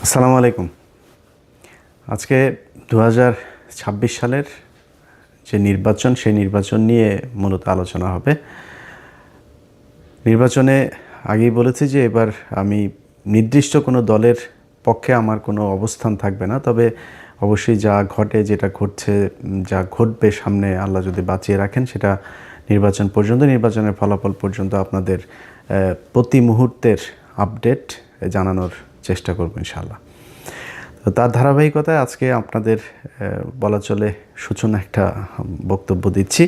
আসসালামু আলাইকুম। আজকে 2026 সালের যে নির্বাচন, সেই নির্বাচন নিয়ে মূলত আলোচনা হবে। নির্বাচনে আগেই বলেছি যে এবার আমি নির্দিষ্ট কোনো দলের পক্ষে আমার কোনো অবস্থান থাকবে না, তবে অবশ্যই যা ঘটে, যেটা ঘটছে, যা ঘটবে সামনে, আল্লাহ যদি বাঁচিয়ে রাখেন, সেটা নির্বাচন পর্যন্ত, নির্বাচনের ফলাফল পর্যন্ত আপনাদের প্রতি মুহূর্তের আপডেট জানানোর চেষ্টা করব ইনশাআল্লাহ। তো তার ধারাবাহিকতায় আজকে আপনাদের বলা চলে সূচনা একটা বক্তব্য দিচ্ছি,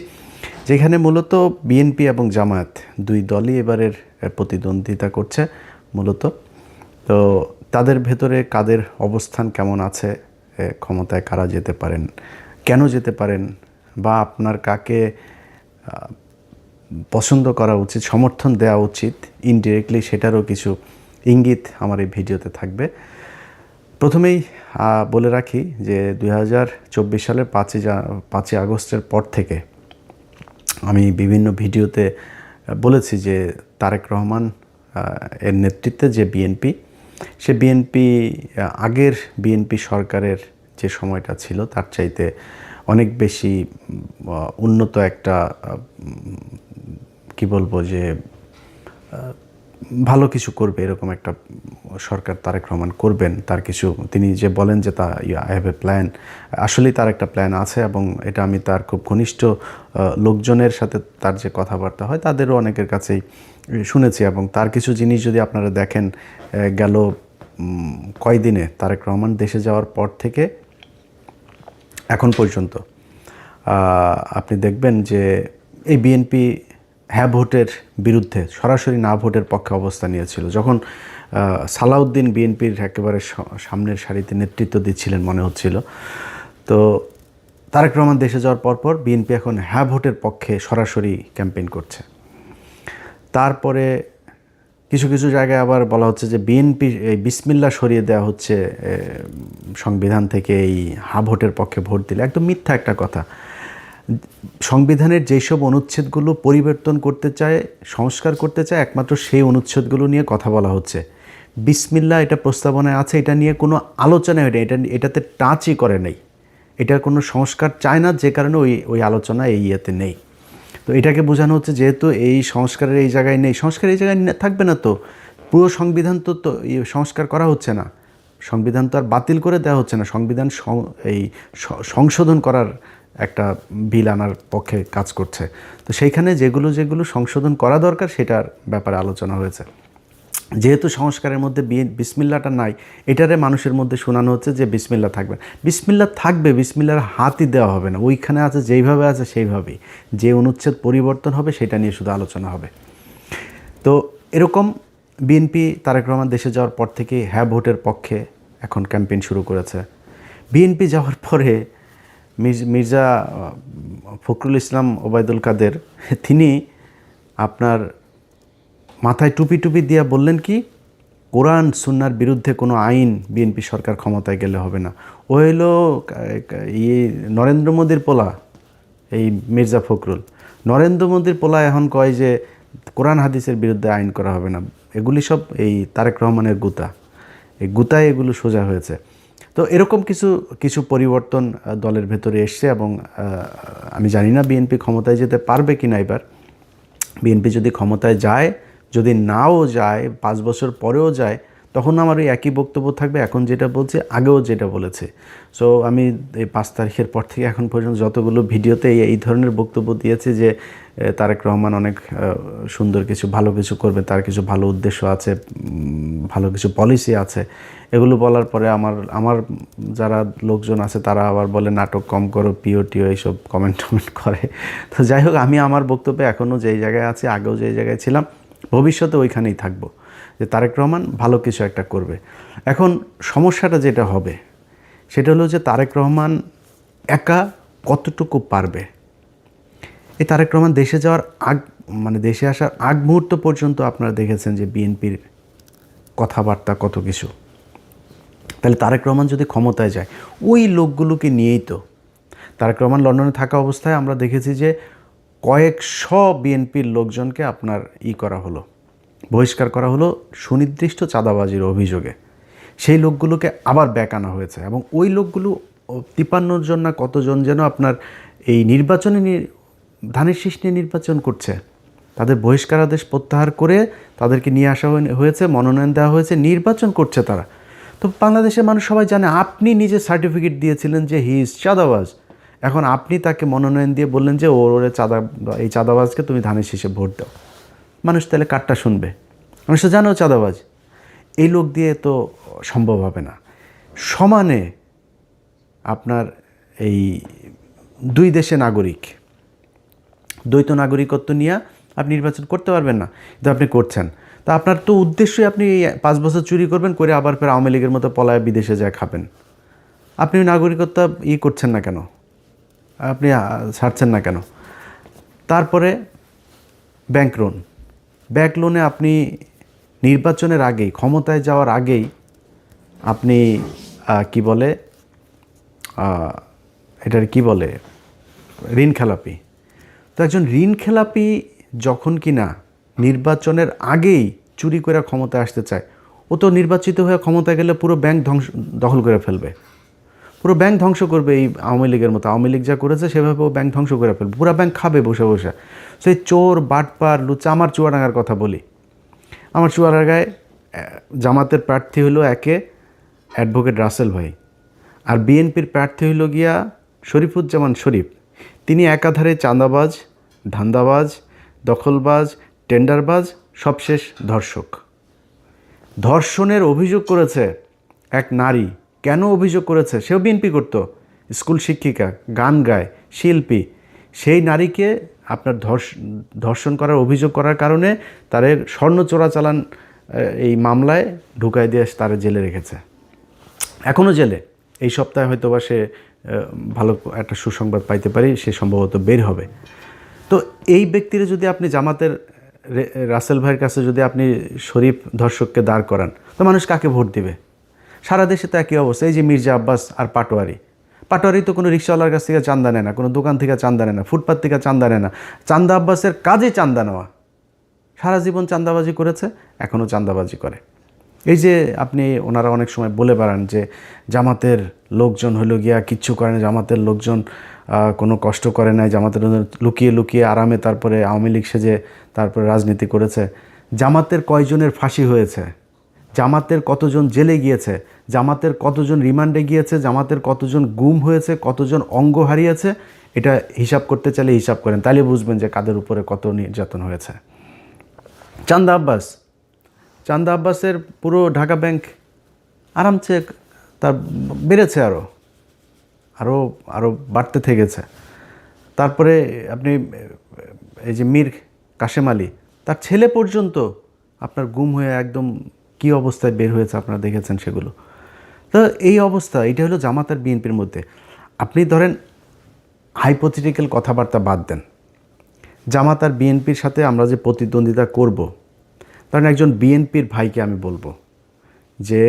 যেখানে মূলত বিএনপি এবং জামায়াত দুই দলই এবারের প্রতিদ্বন্দ্বিতা করছে মূলত। তো তাদের ভেতরে কাদের অবস্থান কেমন আছে, ক্ষমতায় কারা যেতে পারেন, কেন যেতে পারেন, বা আপনার কাকে পছন্দ করা উচিত, সমর্থন দেওয়া উচিত ইনডিরেক্টলি, সেটারও কিছু ইঙ্গিত আমার এই ভিডিওতে থাকবে। প্রথমেই বলে রাখি যে 2024 সালের 5ই আগস্টের পর থেকে আমি বিভিন্ন ভিডিওতে বলেছি যে তারেক রহমান এর নেতৃত্বে যে বিএনপি, সে বিএনপি আগের বিএনপি সরকারের যে সময়টা ছিল তার চাইতে অনেক বেশি উন্নত একটা কি বলবো যে ভালো কিছু করবে, এরকম একটা সরকার তারেক রহমান করবেন। তার কিছু, তিনি যে বলেন যে আই হ্যাভ এ প্ল্যান, আসলেই তার একটা প্ল্যান আছে, এবং এটা আমি তার খুব ঘনিষ্ঠ লোকজনের সাথে তার যে কথাবার্তা হয় তাদেরও অনেকের কাছেই শুনেছি। এবং তার কিছু জিনিস যদি আপনারা দেখেন, গেল কয়দিনে তারেক রহমান দেশে যাওয়ার পর থেকে এখন পর্যন্ত আপনি দেখবেন যে এই বিএনপি হ্যাঁ ভোটের বিরুদ্ধে, সরাসরি না ভোটের পক্ষে অবস্থান নিয়েছিল। যখন সালাউদ্দিন বিএনপির একেবারে সামনের সারিতে নেতৃত্ব দিচ্ছিলেন মনে হচ্ছিল, তো তারেক রহমান দেশে যাওয়ার পরপর বিএনপি এখন হ্যাঁ ভোটের পক্ষে সরাসরি ক্যাম্পেইন করছে। তারপরে কিছু কিছু জায়গায় আবার বলা হচ্ছে যে বিএনপি এই বিসমিল্লাহ সরিয়ে দেওয়া হচ্ছে সংবিধান থেকে, এই হ্যাঁ ভোটের পক্ষে ভোট দিলে। একদম মিথ্যা একটা কথা। সংবিধানের যেসব অনুচ্ছেদগুলো পরিবর্তন করতে চায়, সংস্কার করতে চায়, একমাত্র সেই অনুচ্ছেদগুলো নিয়ে কথা বলা হচ্ছে। বিসমিল্লাহ এটা প্রস্তাবনায় আছে, এটা নিয়ে কোনো আলোচনা হয় না, এটাতে টাচই করে নেই। এটার কোনো সংস্কার চায় না, যে কারণে ওই আলোচনা এই ইয়েতে নেই। তো এটাকে বোঝানো হচ্ছে যেহেতু এই সংস্কারের এই জায়গায় নেই, সংস্কার এই জায়গায় থাকবে না, তো পুরো সংবিধান তো সংস্কার করা হচ্ছে না, সংবিধান তো আর বাতিল করে দেওয়া হচ্ছে না, সংবিধান এই সংশোধন করার একটা বিল আনার পক্ষে কাজ করছে। তো সেইখানে যেগুলো যেগুলো সংশোধন করা দরকার সেটার ব্যাপারে আলোচনা হয়েছে। যেহেতু সংস্কারের মধ্যে বিসমিল্লাটা নাই, এটারে মানুষের মধ্যে শোনানো হচ্ছে যে বিসমিল্লা থাকবে। বিসমিল্লা থাকবে, বিসমিল্লার হাতই দেওয়া হবে না, ওইখানে আছে যেইভাবে আছে সেইভাবেই। যে অনুচ্ছেদ পরিবর্তন হবে সেটা নিয়ে শুধু আলোচনা হবে। তো এরকম বিএনপি তারেক রহমান দেশে যাওয়ার পর থেকে হ্যাঁ ভোটের পক্ষে এখন ক্যাম্পেইন শুরু করেছে। বিএনপি যাওয়ার পরে মির্জা ফখরুল ইসলাম ওবায়দুল কাদের, তিনি আপনার মাথায় টুপি টুপি দিয়া বললেন কি, কোরআন সুন্নার বিরুদ্ধে কোনো আইন বিএনপি সরকার ক্ষমতায় গেলে হবে না। ও হইল নরেন্দ্র মোদীর পোলা, এই মির্জা ফখরুল। নরেন্দ্র মোদীর পোলা এখন কয় যে কোরআন হাদিসের বিরুদ্ধে আইন করা হবে না। এগুলি সব এই তারেক রহমানের গুতা, এই গুতায় এগুলো সোজা হয়েছে। তো এরকম কিছু কিছু পরিবর্তন দলের ভেতরে এসছে, এবং আমি জানি না বিএনপি ক্ষমতায় যেতে পারবে কি না। এবার বিএনপি যদি ক্ষমতায় যায়, যদি নাও যায়, 5 বছর পরেও যায়, তখন আমার ওই একই বক্তব্য থাকবে, এখন যেটা বলছে আগেও যেটা বলেছে। সো আমি এই 5 তারিখের পর থেকে এখন পর্যন্ত যতগুলো ভিডিওতে এই ধরনের বক্তব্য দিয়েছি যে তারেক রহমান অনেক সুন্দর কিছু, ভালো কিছু করবে, তার কিছু ভালো উদ্দেশ্য আছে, ভালো কিছু পলিসি আছে, এগুলো বলার পরে আমার যারা লোকজন আছে তারা আবার বলে নাটক কম করো, পিও টিও এইসব কমেন্ট করে। তো যাই হোক, আমি আমার বক্তব্যে এখনও যেই জায়গায় আছি, আগেও যেই জায়গায় ছিলাম, ভবিষ্যতে ওইখানেই থাকবো, যে তারেক রহমান ভালো কিছু একটা করবে। এখন সমস্যাটা যেটা হবে সেটা হলো যে তারেক রহমান একা কতটুকু পারবে। এই তারেক রহমান দেশে যাওয়ার দেশে আসার আগ মুহূর্ত পর্যন্ত আপনারা দেখেছেন যে বিএনপির কথাবার্তা কত কিছু। তাহলে তারেক রহমান যদি ক্ষমতায় যায়, ওই লোকগুলোকে নিয়েই তো তারেক রহমান লন্ডনে থাকা অবস্থায় আমরা দেখেছি যে কয়েকশো বিএনপির লোকজনকে আপনার করা হলো, বহিষ্কার করা হলো সুনির্দিষ্ট চাঁদাবাজির অভিযোগে। সেই লোকগুলোকে আবার ব্যাক আনা হয়েছে এবং ওই লোকগুলো 53 জন না কতজন যেন আপনার এই নির্বাচনে ধানের শীষ নিয়ে নির্বাচন করছে। তাদের বহিষ্কারাদেশ প্রত্যাহার করে তাদেরকে নিয়ে আসা হয়েছে, মনোনয়ন দেওয়া হয়েছে, নির্বাচন করছে তারা। তো বাংলাদেশের মানুষ সবাই জানে আপনি নিজে সার্টিফিকেট দিয়েছিলেন যে হি ইজ চাঁদাবাজ, এখন আপনি তাকে মনোনয়ন দিয়ে বললেন যে ওরে এই চাঁদাবাজকে তুমি ধানের শীষে ভোট দাও। মানুষ তাহলে কারটা শুনবে? মানুষ তো জানো চাঁদাবাজ। এই লোক দিয়ে তো সম্ভব হবে না। সমানে আপনার এই দুই দেশে নাগরিক, দ্বৈত নাগরিকত্ব নিয়ে আপনি নির্বাচন করতে পারবেন না, কিন্তু আপনি করছেন। তা আপনার তো উদ্দেশ্যই আপনি 5 বছর চুরি করবেন, করে আবার ফের আওয়ামী লীগের মতো পলায় বিদেশে যায় খাবেন। আপনি নাগরিকত্ব করছেন না কেন? আপনি ছাড়ছেন না কেন? তারপরে ব্যাংক লোনে আপনি নির্বাচনের আগেই, ক্ষমতায় যাওয়ার আগেই আপনি কি বলে এটার কি বলে ঋণ খেলাপি। তো একজন ঋণ খেলাপি যখন কিনা নির্বাচনের আগেই চুরি করে ক্ষমতায় আসতে চায়, ও তো নির্বাচিত হয়ে ক্ষমতায় গেলে পুরো ব্যাংক দখল করে ফেলবে, পুরো ব্যাংক ধ্বংস করবে। এই আওয়ামী লীগের মতো, আওয়ামী লীগ যা করেছে সেভাবে ও ব্যাংক ধ্বংস করে ফেলবে, পুরো ব্যাংক খাবে বসে বসে। সেই চোর বাটপার লুচা। আমার চুয়াডাঙ্গার কথা বলি, আমার চুয়াডাঙ্গায় জামাতের প্রার্থী হলো একে অ্যাডভোকেট রাসেল ভাই, আর বিএনপির প্রার্থী হইল গিয়া শরীফুজ্জামান শরীফ। তিনি একাধারে চাঁদাবাজ, ধান্দাবাজ, দখলবাজ, টেন্ডারবাজ, সবশেষ ধর্ষক। ধর্ষণের অভিযোগ করেছে এক নারী। কেন অভিযোগ করেছে? সেও বিএনপি করতো, স্কুল শিক্ষিকা, গান গায়, শিল্পী। সেই নারীকে আপনার ধর্ষণ করার অভিযোগ করার কারণে তাদের স্বর্ণ চোরাচালান এই মামলায় ঢুকাই দিয়ে তারা জেলে রেখেছে, এখনও জেলে। এই সপ্তাহে হয়তো বা সে ভালো একটা সুসংবাদ পাইতে পারি, সে সম্ভবত বের হবে। তো এই ব্যক্তিরা যদি আপনি জামাতের রাসেল ভাইয়ের কাছে যদি আপনি শরীফ ধর্ষককে দাঁড় করান, তো মানুষ কাকে ভোট দিবে? সারা দেশে তো একই অবস্থা। এই যে মির্জা আব্বাস আর পাটোয়ারি তো কোনো রিক্সাওয়ালার কাছ থেকে চান্দা নেয় না, কোনো দোকান থেকে চান্দা নেয় না, ফুটপাত থেকে চান্দা নেয় না। চান্দা আব্বাসের কাজে চান্দা নেওয়া। সারা জীবন চান্দাবাজি করেছে, এখনও চান্দাবাজি করে। এই যে আপনি ওনারা অনেক সময় বলে বেড়ান যে জামাতের লোকজন হলো গিয়া কিচ্ছু করে না, জামাতের লোকজন কোনো কষ্ট করে নাই, জামাতের লুকিয়ে লুকিয়ে আরামে তারপরে আওয়ামী লীগ সেজে তারপরে রাজনীতি করেছে। জামাতের কয়জনের ফাঁসি হয়েছে, জামাতের কতজন জেলে গিয়েছে, জামাতের কতজন রিমান্ডে গিয়েছে, জামাতের কতজন গুম হয়েছে, কতজন অঙ্গ হারিয়েছে, এটা হিসাব করতে চাইলে হিসাব করেন, তাহলে বুঝবেন যে কাদের উপরে কত নির্যাতন হয়েছে। চান্দা আব্বাসের পুরো ঢাকা ব্যাংক আরামসে তার বেড়েছে, আরও বাড়তে থেকেছে। তারপরে আপনি এই যে মীর কাশেম আলী, তার ছেলে পর্যন্ত আপনার গুম হয়ে একদম কী অবস্থায় বের হয়েছে, আপনারা দেখেছেন সেগুলো। তো এই অবস্থা, এটা হলো জামাত আর বিএনপির মধ্যে। আপনি ধরেন হাইপোথেটিক্যাল কথাবার্তা বাদ দেন, জামাত আর বিএনপির সাথে আমরা যে প্রতিদ্বন্দ্বিতা করব, কারণ একজন বিএনপির ভাইকে আমি বলবো যে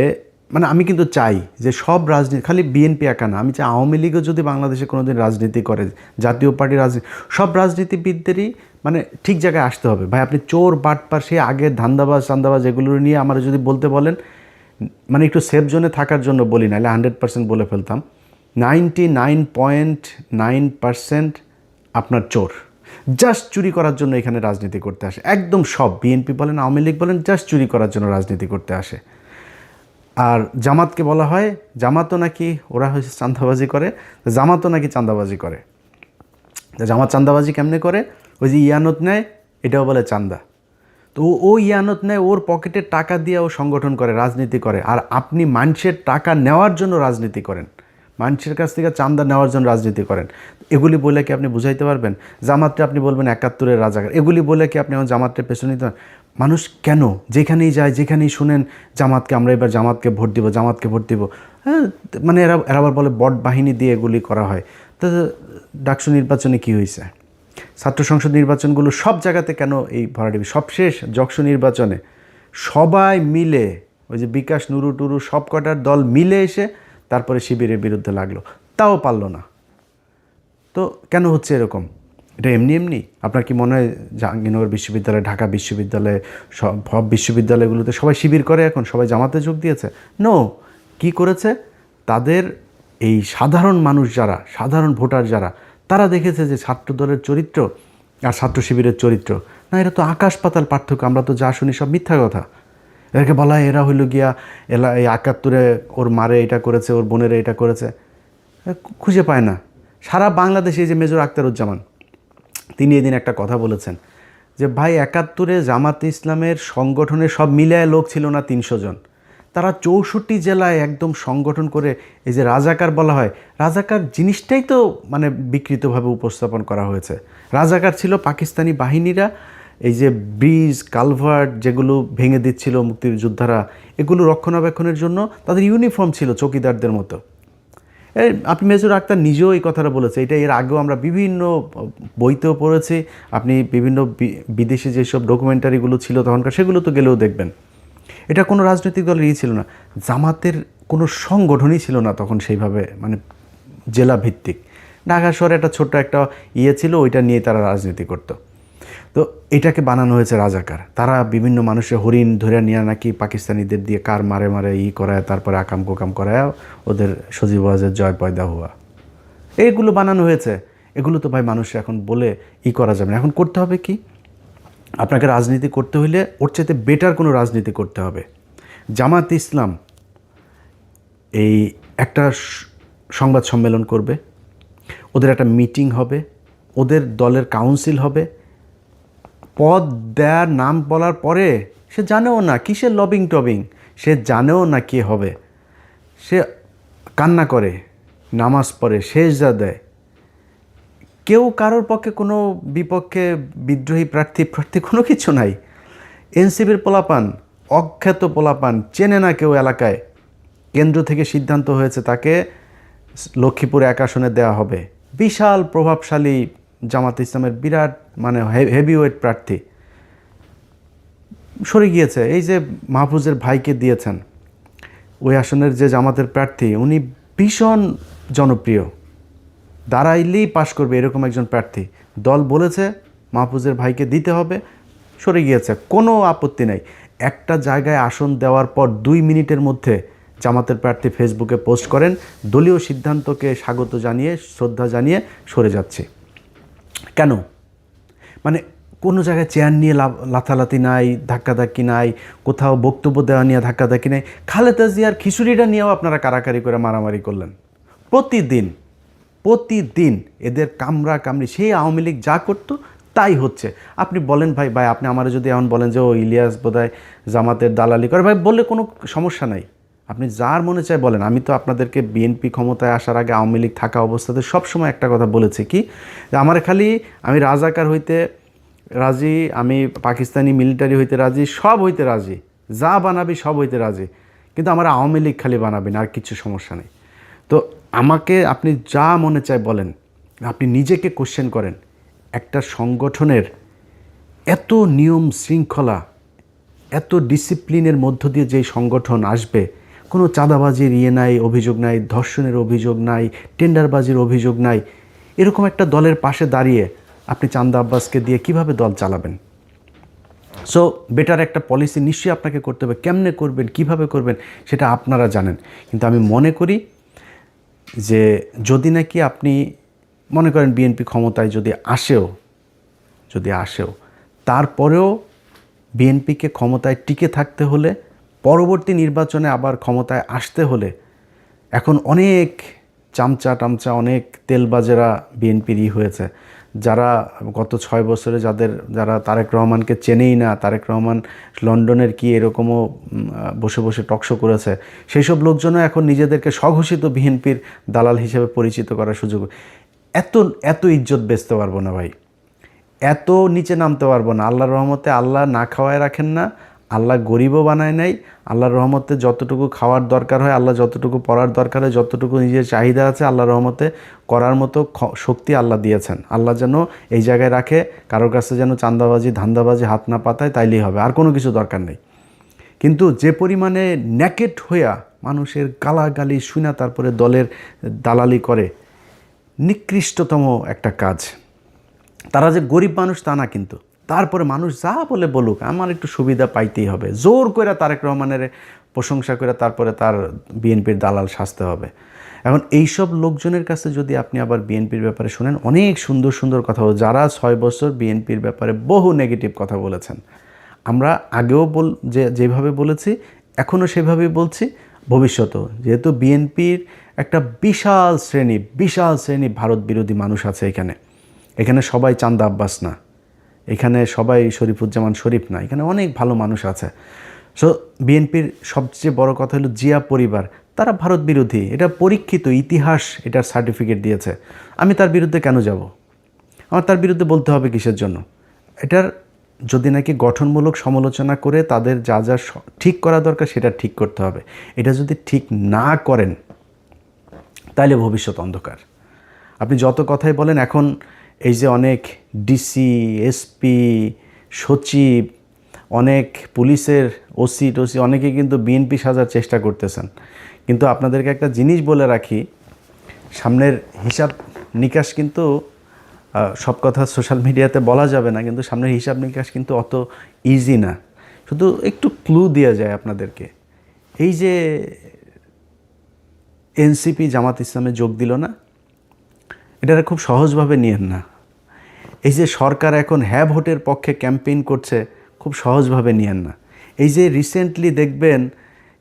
মানে আমি কিন্তু চাই যে সব রাজনীতি, খালি বিএনপি একা না, আমি চাই আওয়ামী লীগও যদি বাংলাদেশে কোনো দিন রাজনীতি করে, জাতীয় পার্টির রাজনীতি, সব রাজনীতিবিদদেরই মানে ঠিক জায়গায় আসতে হবে। ভাই আপনি চোর বাটপার সে আগের ধান্দাবাজ চান্দাবাজ এগুলো নিয়ে আমার যদি বলতে বলেন, মানে একটু সেফ জোনে থাকার জন্য বলি, নাহলে 100% বলে ফেলতাম। 99.9% আপনার চোর, জাস্ট চুরি করার জন্য এখানে রাজনীতি করতে আসে। একদম সব, বিএনপি বলেন আওয়ামী লীগ বলেন, জাস্ট চুরি করার জন্য রাজনীতি করতে আসে। আর জামাতকে বলা হয়, জামাতও নাকি ওরা হয়েছে চান্দাবাজি করে, জামাতও নাকি চান্দাবাজি করে। জামাত চান্দাবাজি কেমনে করে? ওই যে ইয়ানত নেয়, এটাও বলে চান্দা। তো ও ইয়ানত নেয়, ওর পকেটে টাকা দিয়ে ও সংগঠন করে, রাজনীতি করে। আর আপনি মানুষের টাকা নেওয়ার জন্য রাজনীতি করেন, মানুষের কাছ থেকে চান্দা নেওয়ার জন্য রাজনীতি করেন। এগুলি বলে কি আপনি বুঝাইতে পারবেন? জামাতটা আপনি বলবেন 71-এর রাজাকার, এগুলি বলে কি আপনি আমার জামাতটার পেছনে নিতে পারেন? মানুষ কেন যেখানেই যায়, যেখানেই শুনেন জামাতকে, আমরা এবার জামাতকে ভোট দিব, জামাতকে ভোট দিব, হ্যাঁ, মানে এরা আবার বলে বট বাহিনী দিয়ে এগুলি করা হয়। তো ডাকসু নির্বাচনে কি হয়েছে? ছাত্র সংসদ নির্বাচনগুলো সব জায়গাতে কেন এই ভরাডিবি? সবশেষ যকসু নির্বাচনে সবাই মিলে, ওই যে বিকাশ নুরু টুরু সব কটার দল মিলে এসে তারপরে শিবিরের বিরুদ্ধে লাগলো, তাও পারলো না। তো কেন হচ্ছে এরকম? এটা এমনি এমনি? আপনার কি মনে হয় জাহাঙ্গীরনগর বিশ্ববিদ্যালয়, ঢাকা বিশ্ববিদ্যালয়, সব বিশ্ববিদ্যালয়গুলোতে সবাই শিবির করে এখন, সবাই জামাতে যোগ দিয়েছে? নো। কি করেছে? তাদের এই সাধারণ মানুষ যারা, সাধারণ ভোটার যারা, তারা দেখেছে যে ছাত্রদলের চরিত্র আর ছাত্র শিবিরের চরিত্র, না, এটা তো আকাশ পাতাল পার্থক্য। আমরা তো যা শুনি সব মিথ্যা কথা। এদেরকে বলা হয় এরা হইল গিয়া এই ৭১ ওর মারে এটা করেছে, ওর বোনেরা এটা করেছে। খুঁজে পায় না। সারা বাংলাদেশে যে মেজর আখতারুজ্জামান, তিনি এদিন একটা কথা বলেছেন যে ভাই ৭১ জামাতে ইসলামের সংগঠনের সব মিলায় লোক ছিল না ৩০০ জন। তারা ৬৪ জেলায় একদম সংগঠন করে, এই যে রাজাকার বলা হয়, রাজাকার জিনিসটাই তো মানে বিকৃতভাবে উপস্থাপন করা হয়েছে। রাজাকার ছিল পাকিস্তানি বাহিনীরা এই যে ব্রিজ কালভার্ট যেগুলো ভেঙে দিচ্ছিল মুক্তিযোদ্ধারা, এগুলো রক্ষণাবেক্ষণের জন্য তাদের ইউনিফর্ম ছিল চৌকিদারদের মতো। আপনি মেজর আক্তার নিজেও এই কথাটা বলেছে। এটা এর আগেও আমরা বিভিন্ন বইতেও পড়েছি। আপনি বিভিন্ন বিদেশি যেসব ডকুমেন্টারিগুলো ছিল তখনকার, সেগুলো তো গেলেও দেখবেন। এটা কোনো রাজনৈতিক দলের ছিল না, জামাতের কোনো সংগঠনই ছিল না তখন সেইভাবে, মানে জেলা ভিত্তিক। ঢাকা শহরে একটা ছোট্ট একটা ছিল, ওইটা নিয়ে তারা রাজনীতি করতো। তো এটাকে বানানো হয়েছে রাজাকার। তারা বিভিন্ন মানুষের হরিণ ধরে নিয়ে নাকি পাকিস্তানিদের দিয়ে কার মারে মারে করায়, তারপরে আকাম কোকাম করায় ওদের সজীবাজের জয় পয়দা হওয়া, এইগুলো বানানো হয়েছে। এগুলো তো ভাই মানুষ এখন বলে করা যাবে না। এখন করতে হবে কি? আপনাকে রাজনীতি করতে হইলে ওর চাইতে বেটার কোনো রাজনীতি করতে হবে। জামাত ইসলাম এই একটা সংবাদ সম্মেলন করবে, ওদের একটা মিটিং হবে, ওদের দলের কাউন্সিল হবে। পদ দেওয়ার নাম বলার পরে সে জানেও না কিসের লবিং টবিং, সে জানেও না কে হবে। সে কান্না করে, নামাজ পড়ে, সেজদা দেয়। কেউ কারোর পক্ষে কোনো বিপক্ষে বিদ্রোহী প্রার্থী কোনো কিছু নাই। এনসিপির পোলাপান, অখ্যাত পোলাপান, চেনে না কেউ এলাকায়। কেন্দ্র থেকে সিদ্ধান্ত হয়েছে তাকে লক্ষ্মীপুর ১ আসনে দেওয়া হবে। বিশাল প্রভাবশালী জামাত ইসলামের বিরাট মানে হেভিওয়েট প্রার্থী সরে গিয়েছে। এই যে মাহফুজের ভাইকে দিয়েছেন, ওই আসনের যে জামাতের প্রার্থী, উনি ভীষণ জনপ্রিয়, দাঁড়াইলেই পাশ করবে এরকম একজন প্রার্থী। দল বলেছে মাহফুজের ভাইকে দিতে হবে, সরে গিয়েছে, কোনো আপত্তি নেই। একটা জায়গায় আসন দেওয়ার পর ২ মিনিটের মধ্যে জামাতের প্রার্থী ফেসবুকে পোস্ট করেন, দলীয় সিদ্ধান্তকে স্বাগত জানিয়ে, শ্রদ্ধা জানিয়ে সরে যাচ্ছে। কেন? মানে কোনো জায়গায় চেয়ার নিয়ে লাথালাথি নাই, ধাক্কাধাক্কি নাই, কোথাও বক্তব্য দেওয়া নিয়ে ধাক্কাধাক্কি নেই। খালেদা জিয়ার খিচুড়িটা নিয়েও আপনারা কারাকারি করে মারামারি করলেন। প্রতিদিন এদের কামড়া কামড়ি, সেই আওয়ামী লীগ যা করতো তাই হচ্ছে। আপনি বলেন ভাই আপনি আমার যদি এমন বলেন যে ও ইলিয়াস বোধহয় জামাতের দালালি করে, ভাই বললে কোনো সমস্যা নাই, আপনি যার মনে চায় বলেন। আমি তো আপনাদেরকে বিএনপি ক্ষমতায় আসার আগে আওয়ামী লীগ থাকা অবস্থাতে সবসময় একটা কথা বলেছি কি, যে আমার খালি আমি রাজাকার হইতে রাজি, আমি পাকিস্তানি মিলিটারি হইতে রাজি, সব হইতে রাজি, যা বানাবি সব হইতে রাজি, কিন্তু আমার আওয়ামী লীগ খালি বানাবি না, আর কিছু সমস্যা নেই। তো আমাকে আপনি যা মনে চায় বলেন, আপনি নিজেকে কোশ্চেন করেন। একটা সংগঠনের এত নিয়ম শৃঙ্খলা, এত ডিসিপ্লিনের মধ্য দিয়ে যেই সংগঠন আসবে, কোনো চাঁদাবাজির নাই, অভিযোগ নাই, ধর্ষণের অভিযোগ নাই, টেন্ডারবাজির অভিযোগ নাই, এরকম একটা দলের পাশে দাঁড়িয়ে আপনি চান্দা আব্বাসকে দিয়ে কিভাবে দল চালাবেন? সো বেটার একটা পলিসি নিশ্চয়ই আপনাকে করতে হবে। কেমনে করবেন, কিভাবে করবেন, সেটা আপনারা জানেন। কিন্তু আমি মনে করি যে যদি নাকি আপনি মনে করেন বিএনপি ক্ষমতায় যদি আসেও তারপরেও বিএনপিকে ক্ষমতায় টিকে থাকতে হলে, পরবর্তী নির্বাচনে আবার ক্ষমতায় আসতে হলে, এখন অনেক চামচা অনেক তেলবাজেরা বিএনপির হয়েছে, যারা গত ৬ বছরে যারা তারেক রহমানকে চেনেই না, তারেক রহমান লন্ডনের কি এরকমও বসে বসে টকশো করেছে, সেই সব লোকজনও এখন নিজেদেরকে স্বঘোষিত বিএনপির দালাল হিসেবে পরিচিত করার সুযোগ। এত ইজ্জত বেচতে পারবো না ভাই, এত নিচে নামতে পারবো না। আল্লাহর রহমতে আল্লাহ না খাওয়ায় রাখেন না, আল্লাহ গরিবও বানায় নাই। আল্লাহর রহমতে যতটুকু খাওয়ার দরকার হয়, আল্লাহ যতটুকু পড়ার দরকার হয়, যতটুকু নিজের চাহিদা আছে, আল্লাহর রহমতে করার মতো শক্তি আল্লাহ দিয়েছেন। আল্লাহ যেন এই জায়গায় রাখে, কারোর কাছে যেন চাঁদাবাজি ধান্দাবাজি হাত না পাতায়, তাইলেই হবে, আর কোনো কিছু দরকার নেই। কিন্তু যে পরিমাণে ন্যাকেট হইয়া মানুষের গালাগালি শুনা তারপরে দলের দালালি করে, নিকৃষ্টতম একটা কাজ। তারা যে গরিব মানুষ তা না, কিন্তু তারপরে মানুষ যা বলে বলুক আমার একটু সুবিধা পাইতেই হবে, জোর করে তারেক রহমানের প্রশংসা করে তারপরে তার বিএনপির দালাল সাজতে হবে। এখন এইসব লোকজনের কাছে যদি আপনি আবার বিএনপির ব্যাপারে শোনেন, অনেক সুন্দর সুন্দর কথা বলে, যারা 6 বছর বিএনপির ব্যাপারে বহু নেগেটিভ কথা বলেছেন, আমরা আগেও যেভাবে বলেছি এখনও সেভাবেই বলছি, ভবিষ্যতেও, যেহেতু বিএনপির একটা বিশাল শ্রেণী ভারত বিরোধী মানুষ আছে এখানে সবাই চান্দা আব্বাস না, এখানে সবাই শরীফুজ্জামান শরীফ না, এখানে অনেক ভালো মানুষ আছে। সো বিএনপির সবচেয়ে বড় কথা হলো জিয়া পরিবার, তারা ভারত বিরোধী, এটা পরীক্ষিত ইতিহাস এটার সার্টিফিকেট দিয়েছে। আমি তার বিরুদ্ধে কেন যাব? আমার তার বিরুদ্ধে বলতে হবে কিসের জন্য? এটার যদি নাকি গঠনমূলক সমালোচনা করে তাদের যা যা ঠিক করা দরকার সেটা ঠিক করতে হবে। এটা যদি ঠিক না করেন তাহলে ভবিষ্যৎ অন্ধকার। আপনি যত কথাই বলেন, এখন এই যে অনেক ডিসি, এসপি, সচিব, অনেক পুলিশের ওসি অনেকে কিন্তু বিএনপি সাজার চেষ্টা করতেছেন। কিন্তু আপনাদেরকে একটা জিনিস বলে রাখি, সামনের হিসাব নিকাশ কিন্তু সব কথা সোশ্যাল মিডিয়াতে বলা যাবে না, কিন্তু সামনের হিসাব নিকাশ কিন্তু অত ইজি না। শুধু একটু ক্লু দেওয়া যায় আপনাদেরকে। এই যে এনসিপি জামাত ইসলামে যোগ দিল না, এটা খুব সহজভাবে নিয়েন না। এই যে সরকার এখন হ্যাঁ ভোটের পক্ষে ক্যাম্পেইন করছে, খুব সহজভাবে নিয়েন না। এই যে রিসেন্টলি দেখবেন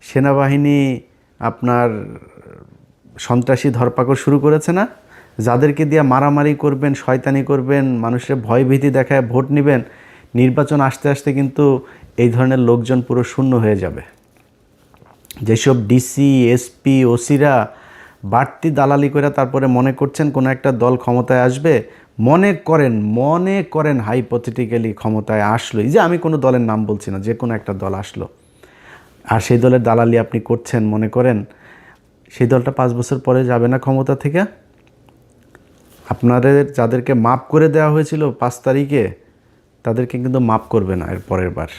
সেনাবাহিনী আপনার সন্ত্রাসী ধরপাকড় শুরু করেছে না, যাদেরকে দিয়ে মারামারি করবেন, শয়তানি করবেন, মানুষের ভয়ভীতি দেখায় ভোট নেবেন, নির্বাচন আসতে আসতে কিন্তু এই ধরনের লোকজন পুরো শূন্য হয়ে যাবে। যেসব ডিসি, এসপি, ওসিরা বাড়তি দালালি করে তারপরে মনে করছেন কোনো একটা দল ক্ষমতায় আসবে, মনে করেন হাইপোথেটিক্যালি ক্ষমতায় আসলো, এই যে আমি কোনো দলের নাম বলছি না, যে কোনো একটা দল আসলো, আর সেই দলের দালালি আপনি করছেন, মনে করেন সেই দলটা 5 বছর পরে যাবে না ক্ষমতা থেকে? আপনাদের যাদেরকে মাপ করে দেওয়া হয়েছিল 5 তারিখে, তাদেরকে কিন্তু মাপ করবে না এর পরের বার।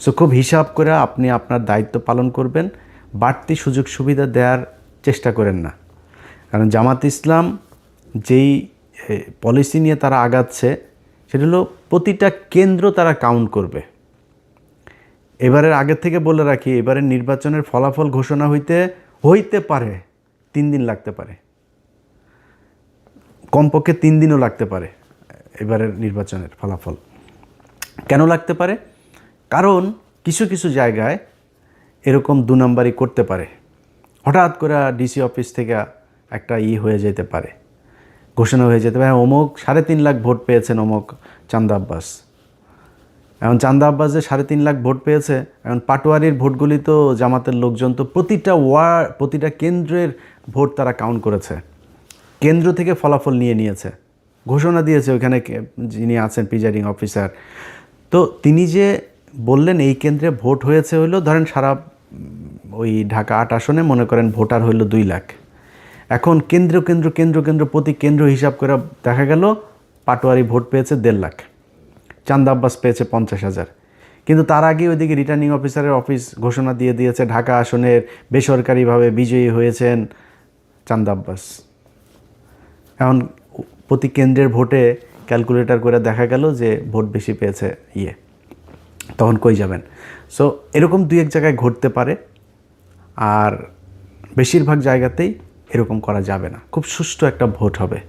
সো খুব হিসাব করে আপনি আপনার দায়িত্ব পালন করবেন, বাড়তি সুযোগ সুবিধা দেওয়ার চেষ্টা করেন না। কারণ জামাত ইসলাম যেই পলিসি নিয়ে তারা আগাচ্ছে, সেটা হলো প্রতিটা কেন্দ্র তারা কাউন্ট করবে। এবারের আগের থেকে বলে রাখি, এবারের নির্বাচনের ফলাফল ঘোষণা হইতে পারে 3 দিন লাগতে পারে, কমপক্ষে 3 দিনও লাগতে পারে এবারের নির্বাচনের ফলাফল। কেন লাগতে পারে? কারণ কিছু কিছু জায়গায় এরকম 2 নাম্বারই করতে পারে, হঠাৎ করে ডিসি অফিস থেকে একটা হয়ে যেতে পারে, ঘোষণা হয়ে যেতে পারে, অমুক 3.5 লাখ ভোট পেয়েছেন অমুক চান্দা আব্বাস। এখন চান্দা আব্বাস যে 3.5 লাখ ভোট পেয়েছে, এখন পাটোয়ারির ভোটগুলি তো জামাতের লোকজন তো প্রতিটা কেন্দ্রের ভোট তারা কাউন্ট করেছে, কেন্দ্র থেকে ফলাফল নিয়েছে, ঘোষণা দিয়েছে ওইখানে যিনি আছেন প্রিজাইডিং অফিসার। তো তিনি যে বললেন এই কেন্দ্রে ভোট হয়েছে হইলো, ধরেন সারা ওই ঢাকা 8 আসনে মনে করেন ভোটার হইলো 2 লাখ। এখন কেন্দ্র প্রতি কেন্দ্র হিসাব করে দেখা গেল পাটোয়ারি ভোট পেয়েছে 1.5 লাখ, চান্দা আব্বাস পেয়েছে 50,000। কিন্তু তার আগে ওইদিকে রিটার্নিং অফিসারের অফিস ঘোষণা দিয়েছে ঢাকা আসনের বেসরকারিভাবে বিজয়ী হয়েছেন চান্দা আব্বাস। এখন প্রতি কেন্দ্রের ভোটে ক্যালকুলেটর করে দেখা গেল যে ভোট বেশি পেয়েছে তখন কই যাবেন? সো এরকম 2-1 জায়গায় ঘটতে পারে, আর বেশিরভাগ জায়গাতেই এরকম করা যাবে না। খুব সুষ্ঠু একটা ভোট হবে,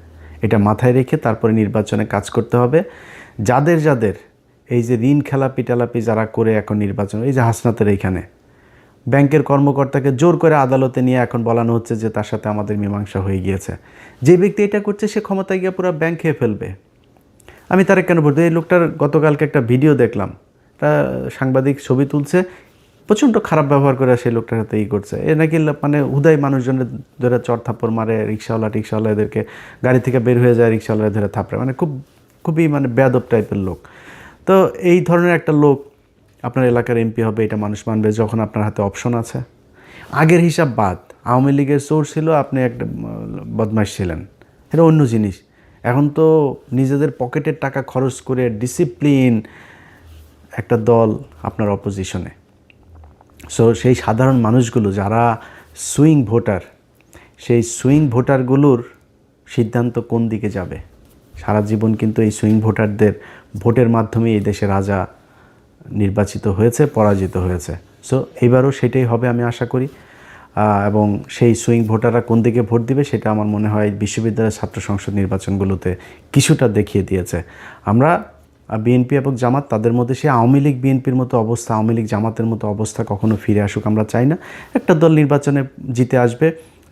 এটা মাথায় রেখে তারপরে নির্বাচনে কাজ করতে হবে। যাদের এই যে ঋণ খেলাপি যারা করে এখন নির্বাচন, এই যে হাসনাতের এইখানে ব্যাংকের কর্মকর্তাকে জোর করে আদালতে নিয়ে এখন বলানো হচ্ছে যে তার সাথে আমাদের মীমাংসা হয়ে গিয়েছে। যে ব্যক্তি এটা করছে সে ক্ষমতায় গিয়ে পুরো ব্যাংক খেয়ে ফেলবে। আমি তারা কেন বলতে, এই লোকটার গতকালকে একটা ভিডিও দেখলাম, একটা সাংবাদিক ছবি তুলছে, প্রচণ্ড খারাপ ব্যবহার করে সেই লোকটার সাথে করছে। এ নাকি মানে হুদায় মানুষজনের ধরে চর থাপ্পড় মারে, রিক্সাওয়ালা এদেরকে গাড়ি থেকে বের হয়ে যায়, রিক্সাওয়ালা ধরে থাপড়ে, মানে খুবই মানে বেয়াদব টাইপের লোক। তো এই ধরনের একটা লোক আপনার এলাকার এমপি হবে, এটা মানুষ মানবে যখন আপনার হাতে অপশন আছে। আগের হিসাব বাদ, আওয়ামী লীগের চোর ছিল, আপনি একটা বদমাশ ছিলেন, এটা অন্য জিনিস। এখন তো নিজেদের পকেটের টাকা খরচ করে ডিসিপ্লিন একটা দল আপনার অপোজিশনে। সো সেই সাধারণ মানুষগুলো যারা সুইং ভোটার, সেই সুইং ভোটারগুলোর সিদ্ধান্ত কোন দিকে যাবে সারা জীবন কিন্তু এই সুইং ভোটারদের ভোটের মাধ্যমে এই দেশে রাজা নির্বাচিত হয়েছে, পরাজিত হয়েছে। সো এইবারও সেটাই হবে আমি আশা করি। এবং সেই সুইং ভোটাররা কোন দিকে ভোট দিবে সেটা আমার মনে হয় বিশ্ববিদ্যালয়ের ছাত্র সংসদ নির্বাচনগুলোতে কিছুটা দেখিয়ে দিয়েছে। আমরা বিএনপি এবং জামাত, তাদের মধ্যে সে আওয়ামী লীগ বিএনপির মতো অবস্থা, আওয়ামী লীগ জামাতের মতো অবস্থা কখনো ফিরে আসুক আমরা চাই না। একটা দল নির্বাচনে জিতে আসবে,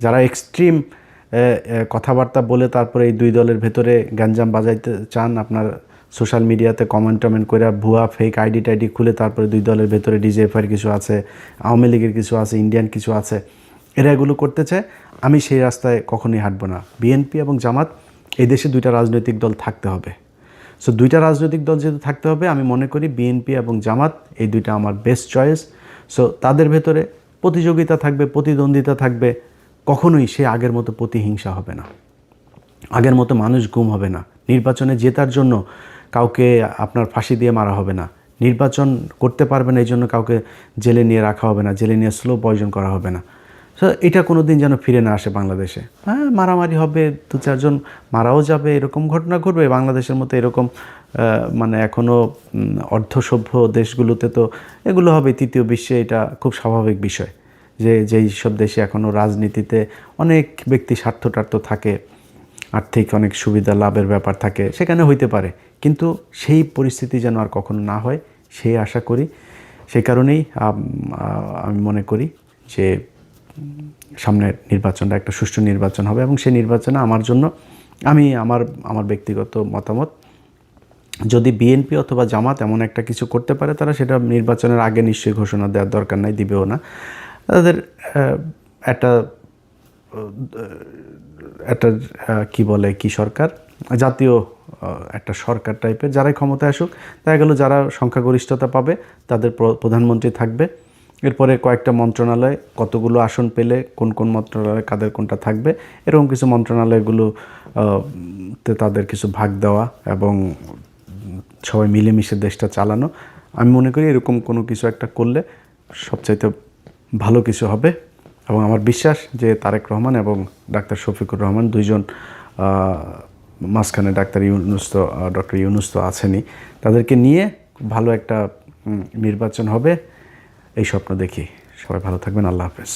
যারা এক্সট্রিম কথাবার্তা বলে তারপরে এই দুই দলের ভেতরে গ্যাঞ্জাম বাজাইতে চান, আপনার সোশ্যাল মিডিয়াতে কমেন্ট করে ভুয়া ফেক আইডি টাইডি খুলে তারপরে দুই দলের ভেতরে ডিজিএফআইয়ের কিছু আছে, আওয়ামী লীগের কিছু আছে, ইন্ডিয়ান কিছু আছে, এরা এগুলো করতে চায়। আমি সেই রাস্তায় কখনোই হাঁটবো না। বিএনপি এবং জামাত, এই দেশে দুইটা রাজনৈতিক দল থাকতে হবে। সো দুইটা রাজনৈতিক দল যেহেতু থাকতে হবে, আমি মনে করি বিএনপি এবং জামাত এই দুইটা আমার বেস্ট চয়েস। সো তাদের ভেতরে প্রতিযোগিতা থাকবে, প্রতিদ্বন্দ্বিতা থাকবে, কখনোই সে আগের মতো প্রতিহিংসা হবে না, আগের মতো মানুষ গুম হবে না, নির্বাচনে জেতার জন্য কাউকে আপনার ফাঁসি দিয়ে মারা হবে না, নির্বাচন করতে পারবে না এই জন্য কাউকে জেলে নিয়ে রাখা হবে না, জেলে নিয়ে স্লো পয়জন করা হবে না। সো এটা কোনো দিন যেন ফিরে না আসে বাংলাদেশে। হ্যাঁ, মারামারি হবে, দু চারজন মারাও যাবে, এরকম ঘটনা ঘটবে বাংলাদেশের মতো। এরকম মানে এখনও অর্ধসভ্য দেশগুলোতে তো এগুলো হবে, তৃতীয় বিশ্বে এটা খুব স্বাভাবিক বিষয় যে যেই সব দেশে এখনও রাজনীতিতে অনেক ব্যক্তি স্বার্থটার্থ থাকে, আর্থিক অনেক সুবিধা লাভের ব্যাপার থাকে, সেখানে হইতে পারে, কিন্তু সেই পরিস্থিতি যেন আর কখনো না হয় সেই আশা করি। সেই কারণেই আমি মনে করি যে সামনের নির্বাচনটা একটা সুষ্ঠু নির্বাচন হবে এবং সেই নির্বাচনে আমার জন্য আমি আমার ব্যক্তিগত মতামত, যদি বিএনপি অথবা জামাত এমন একটা কিছু করতে পারে, তারা সেটা নির্বাচনের আগে নিশ্চয়ই ঘোষণা দেওয়ার দরকার নাই, দিবেও না। তাদের একটা একটা কি সরকার, জাতীয় একটা সরকার টাইপের, যারাই ক্ষমতায় আসুক, দেখা গেল যারা সংখ্যাগরিষ্ঠতা পাবে তাদের প্রধানমন্ত্রী থাকবে। এরপরে কয়েকটা মন্ত্রণালয়, কতগুলো আসন পেলে কোন কোন মন্ত্রণালয় কাদের কোনটা থাকবে, এরকম কিছু মন্ত্রণালয়গুলো তে তাদের কিছু ভাগ দেওয়া এবং সবাই মিলেমিশে দেশটা চালানো। আমি মনে করি এরকম কোনো কিছু একটা করলে সবচাইতে ভালো কিছু হবে। এবং আমার বিশ্বাস যে তারেক রহমান এবং ডাক্তার শফিকুর রহমান দুইজন, মাঝখানে ডক্টর ইউনূস তো আছেনই, তাদেরকে নিয়ে ভালো একটা নির্বাচন হবে এই স্বপ্ন দেখি। সবাই ভালো থাকবেন। আল্লাহ হাফেজ।